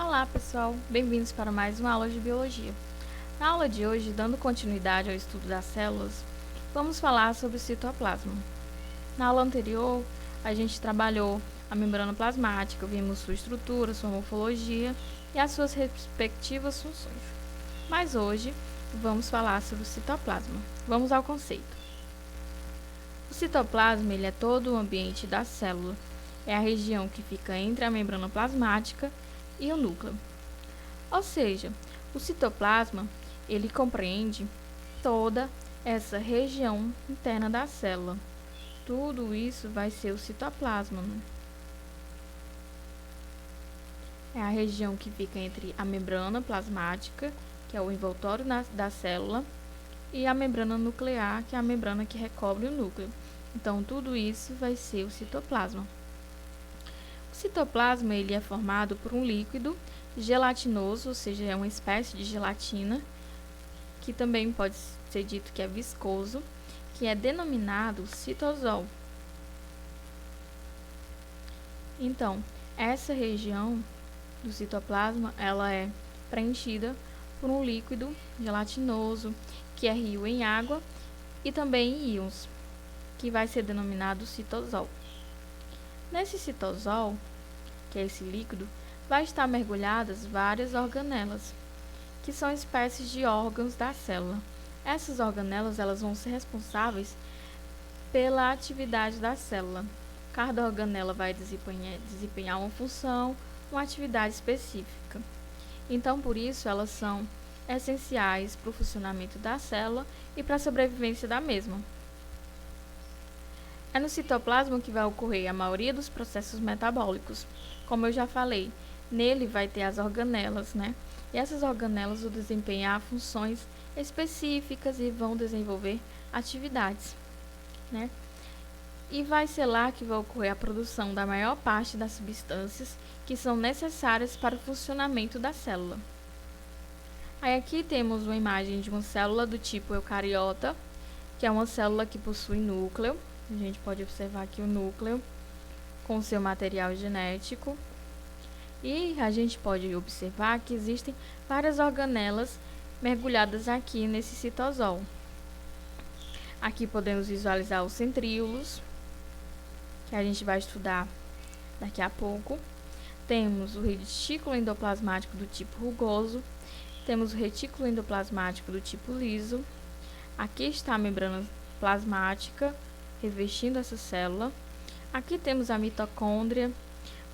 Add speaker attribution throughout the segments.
Speaker 1: Olá pessoal, bem-vindos para mais uma aula de Biologia. Na aula de hoje, dando continuidade ao estudo das células, vamos falar sobre o citoplasma. Na aula anterior, a gente trabalhou a membrana plasmática, vimos sua estrutura, sua morfologia e as suas respectivas funções. Mas hoje, vamos falar sobre o citoplasma. Vamos ao conceito. O citoplasma ele é todo o ambiente da célula. É a região que fica entre a membrana plasmática e o núcleo. Ou seja, o citoplasma ele compreende toda essa região interna da célula. Tudo isso vai ser o citoplasma, né? É a região que fica entre a membrana plasmática, que é o envoltório da célula, e a membrana nuclear, que é a membrana que recobre o núcleo. Então, tudo isso vai ser o citoplasma. O citoplasma ele é formado por um líquido gelatinoso, ou seja, é uma espécie de gelatina, que também pode ser dito que é viscoso, que é denominado citosol. Então, essa região do citoplasma, ela é preenchida por um líquido gelatinoso, que é rio em água e também em íons, que vai ser denominado citosol. Nesse citosol, que é esse líquido, vai estar mergulhadas várias organelas, que são espécies de órgãos da célula. Essas organelas elas vão ser responsáveis pela atividade da célula. Cada organela vai desempenhar uma função, uma atividade específica. Então, por isso, elas são essenciais para o funcionamento da célula e para a sobrevivência da mesma. É no citoplasma que vai ocorrer a maioria dos processos metabólicos. Como eu já falei, nele vai ter as organelas, né? E essas organelas vão desempenhar funções específicas e vão desenvolver atividades, né? E vai ser lá que vai ocorrer a produção da maior parte das substâncias que são necessárias para o funcionamento da célula. Aí aqui temos uma imagem de uma célula do tipo eucariota, que é uma célula que possui núcleo. A gente pode observar aqui o núcleo com seu material genético. E a gente pode observar que existem várias organelas mergulhadas aqui nesse citosol. Aqui podemos visualizar os centríolos, que a gente vai estudar daqui a pouco. Temos o retículo endoplasmático do tipo rugoso. Temos o retículo endoplasmático do tipo liso. Aqui está a membrana plasmática revestindo essa célula. Aqui temos a mitocôndria,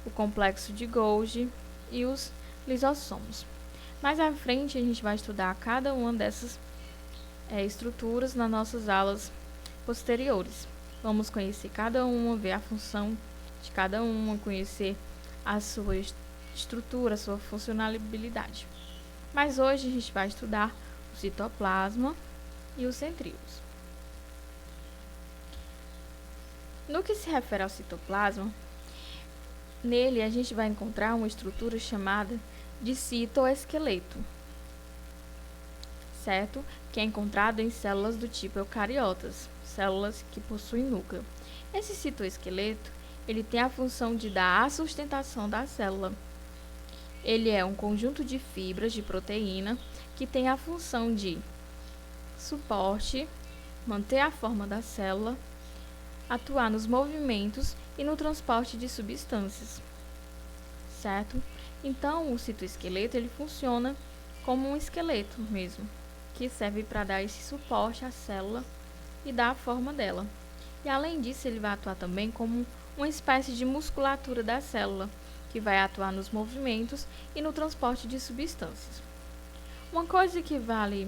Speaker 1: o complexo de Golgi e os lisossomos. Mais à frente a gente vai estudar cada uma dessas estruturas nas nossas aulas posteriores. Vamos conhecer cada uma, ver a função de cada uma, conhecer a sua estrutura, a sua funcionalidade. Mas hoje a gente vai estudar o citoplasma e os centríolos. No que se refere ao citoplasma, nele a gente vai encontrar uma estrutura chamada de citoesqueleto, certo? Que é encontrado em células do tipo eucariotas, células que possuem núcleo. Esse citoesqueleto, ele tem a função de dar a sustentação da célula. Ele é um conjunto de fibras de proteína que tem a função de suporte, manter a forma da célula, atuar nos movimentos e no transporte de substâncias, certo? Então, o citoesqueleto ele funciona como um esqueleto mesmo, que serve para dar esse suporte à célula e dar a forma dela. E além disso, ele vai atuar também como uma espécie de musculatura da célula, que vai atuar nos movimentos e no transporte de substâncias. Uma coisa que vale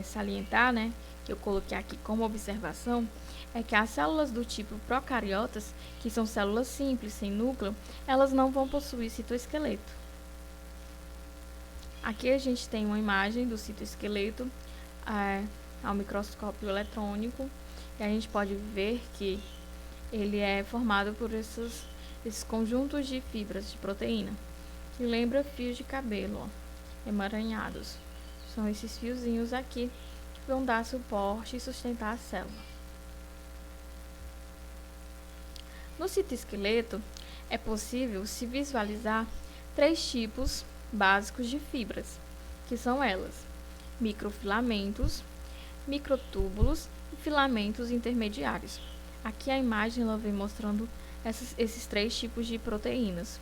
Speaker 1: salientar, né, que eu coloquei aqui como observação, é que as células do tipo procariotas, que são células simples, sem núcleo, elas não vão possuir citoesqueleto. Aqui a gente tem uma imagem do citoesqueleto ao microscópio eletrônico, e a gente pode ver que ele é formado por esses conjuntos de fibras de proteína, que lembra fios de cabelo, emaranhados. São esses fiozinhos aqui que vão dar suporte e sustentar a célula. No citoesqueleto, é possível se visualizar três tipos básicos de fibras, que são elas: microfilamentos, microtúbulos e filamentos intermediários. Aqui a imagem ela vem mostrando esses três tipos de proteínas,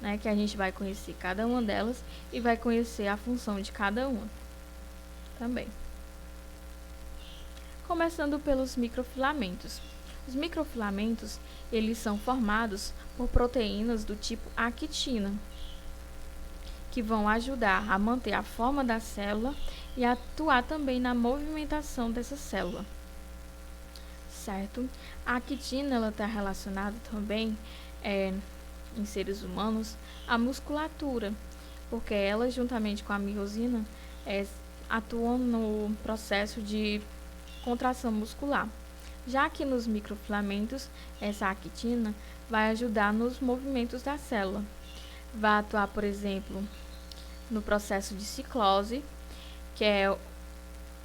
Speaker 1: né, que a gente vai conhecer cada uma delas e vai conhecer a função de cada uma também. Começando pelos microfilamentos. Os microfilamentos, eles são formados por proteínas do tipo actina, que vão ajudar a manter a forma da célula e atuar também na movimentação dessa célula, certo? A actina ela está relacionada também em seres humanos à musculatura, porque ela, juntamente com a miosina, atuam no processo de contração muscular. Já que nos microfilamentos, essa actina vai ajudar nos movimentos da célula. Vai atuar, por exemplo, no processo de ciclose, que é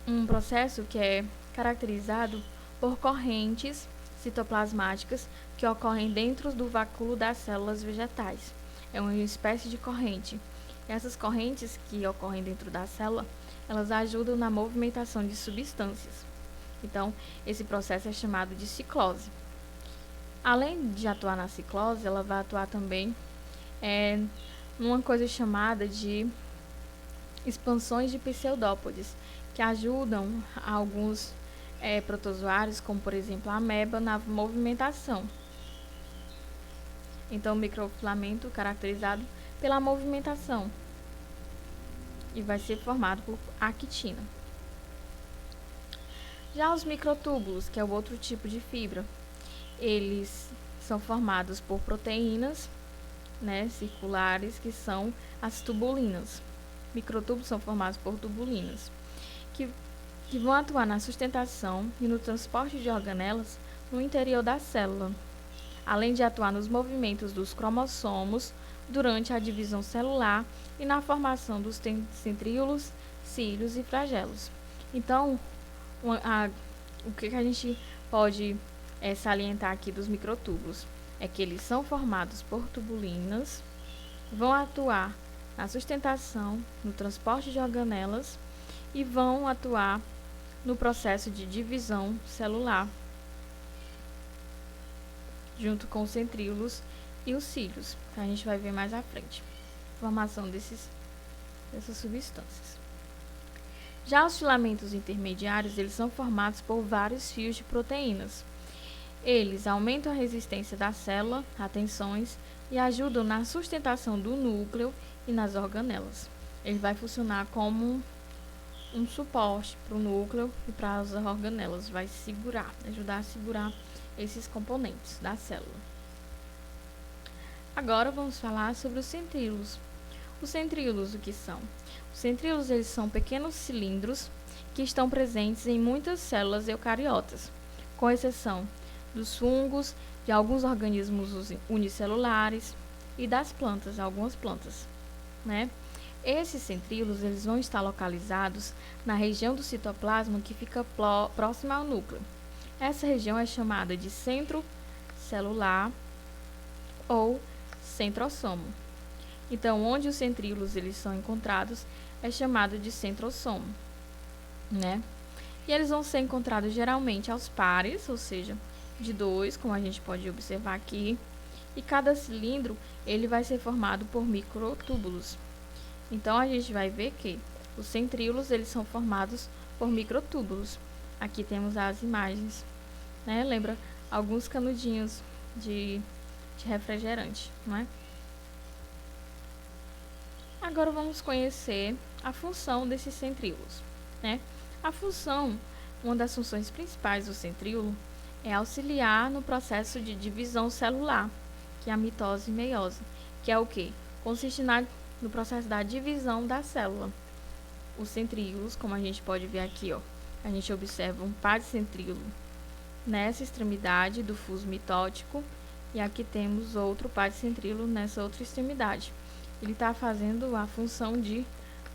Speaker 1: um processo que é caracterizado por correntes citoplasmáticas que ocorrem dentro do vacúolo das células vegetais. É uma espécie de corrente. Essas correntes que ocorrem dentro da célula, elas ajudam na movimentação de substâncias. Então, esse processo é chamado de ciclose. Além de atuar na ciclose, ela vai atuar também numa coisa chamada de expansões de pseudópodes, que ajudam alguns protozoários, como por exemplo a ameba, na movimentação. Então, o microfilamento caracterizado pela movimentação e vai ser formado por actina. Já os microtúbulos, que é o outro tipo de fibra, eles são formados por proteínas, né, circulares, que são as tubulinas. Microtúbulos são formados por tubulinas, que vão atuar na sustentação e no transporte de organelas no interior da célula, além de atuar nos movimentos dos cromossomos durante a divisão celular e na formação dos centríolos, cílios e flagelos. Então, o que a gente pode salientar aqui dos microtúbulos é que eles são formados por tubulinas, vão atuar na sustentação, no transporte de organelas e vão atuar no processo de divisão celular, junto com os centríolos e os cílios, que a gente vai ver mais à frente, formação dessas substâncias. Já os filamentos intermediários, eles são formados por vários fios de proteínas. Eles aumentam a resistência da célula a tensões e ajudam na sustentação do núcleo e nas organelas. Ele vai funcionar como um suporte para o núcleo e para as organelas, vai ajudar a segurar esses componentes da célula. Agora vamos falar sobre os centríolos. Os centríolos, o que são? Os centríolos, eles são pequenos cilindros que estão presentes em muitas células eucariotas, com exceção dos fungos, de alguns organismos unicelulares e das plantas, algumas plantas, né? Esses centríolos, eles vão estar localizados na região do citoplasma que fica próxima ao núcleo. Essa região é chamada de centro celular ou centrosomo. Então, onde os centríolos eles são encontrados é chamado de centrosomo, né? E eles vão ser encontrados geralmente aos pares, ou seja, de dois, como a gente pode observar aqui. E cada cilindro ele vai ser formado por microtúbulos. Então, a gente vai ver que os centríolos eles são formados por microtúbulos. Aqui temos as imagens, né? Lembra alguns canudinhos de refrigerante, não é? Agora vamos conhecer a função desses centríolos, né? A função, uma das funções principais do centríolo é auxiliar no processo de divisão celular, que é a mitose e meiose, que é o que? Consiste no processo da divisão da célula. Os centríolos, como a gente pode ver aqui, ó, a gente observa um par de centríolo nessa extremidade do fuso mitótico e aqui temos outro par de centríolo nessa outra extremidade. Ele está fazendo a função de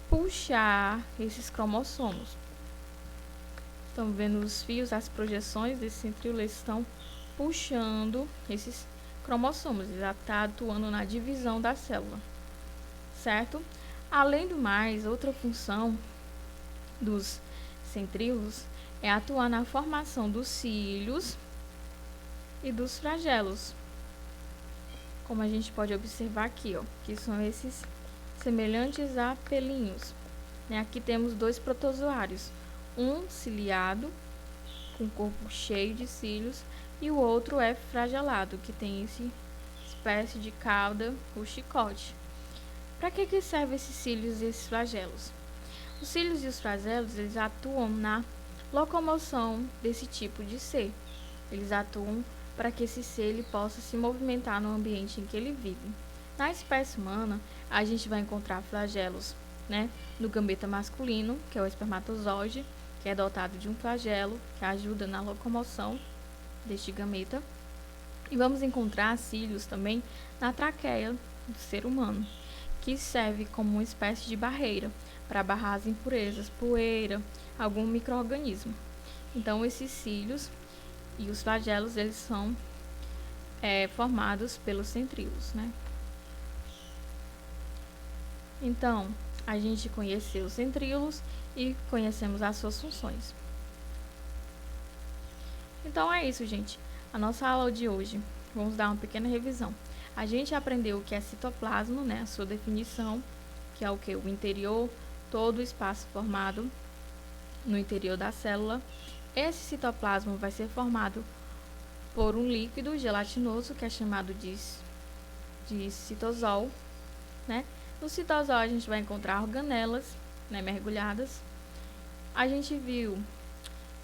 Speaker 1: puxar esses cromossomos. Estão vendo os fios, as projeções desse centríolo, eles estão puxando esses cromossomos. Ele está atuando na divisão da célula. certo? Além do mais, outra função dos centríolos é atuar na formação dos cílios e dos flagelos, como a gente pode observar aqui, ó, que são esses semelhantes a pelinhos, né? Aqui temos dois protozoários, um ciliado, com corpo cheio de cílios, e o outro é flagelado, que tem essa espécie de cauda, o chicote. Para que servem esses cílios e esses flagelos? Os cílios e os flagelos, eles atuam na locomoção desse tipo de ser. Eles atuam para que esse ser ele possa se movimentar no ambiente em que ele vive. Na espécie humana, a gente vai encontrar flagelos, né, no gameta masculino, que é o espermatozoide, que é dotado de um flagelo, que ajuda na locomoção deste gameta. E vamos encontrar cílios também na traqueia do ser humano, que serve como uma espécie de barreira para barrar as impurezas, poeira, algum micro-organismo. Então, esses cílios e os flagelos, eles são formados pelos centríolos, né? Então, a gente conheceu os centríolos e conhecemos as suas funções. Então é isso, gente. A nossa aula de hoje, vamos dar uma pequena revisão. A gente aprendeu o que é citoplasma, né? A sua definição, que é o que? O interior, todo o espaço formado no interior da célula. Esse citoplasma vai ser formado por um líquido gelatinoso, que é chamado de citosol, né? No citosol a gente vai encontrar organelas, né, mergulhadas. A gente viu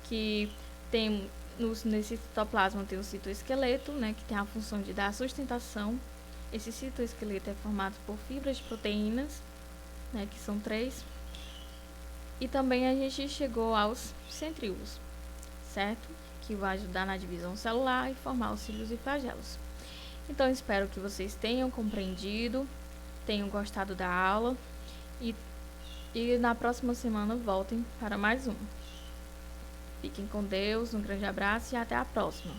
Speaker 1: que nesse citoplasma tem o citoesqueleto, né, que tem a função de dar sustentação. Esse citoesqueleto é formado por fibras de proteínas, né, que são 3. E também a gente chegou aos centríolos, certo? Que vai ajudar na divisão celular e formar os cílios e flagelos. Então, espero que vocês tenham compreendido, tenham gostado da aula e na próxima semana voltem para mais um. Fiquem com Deus, um grande abraço e até a próxima.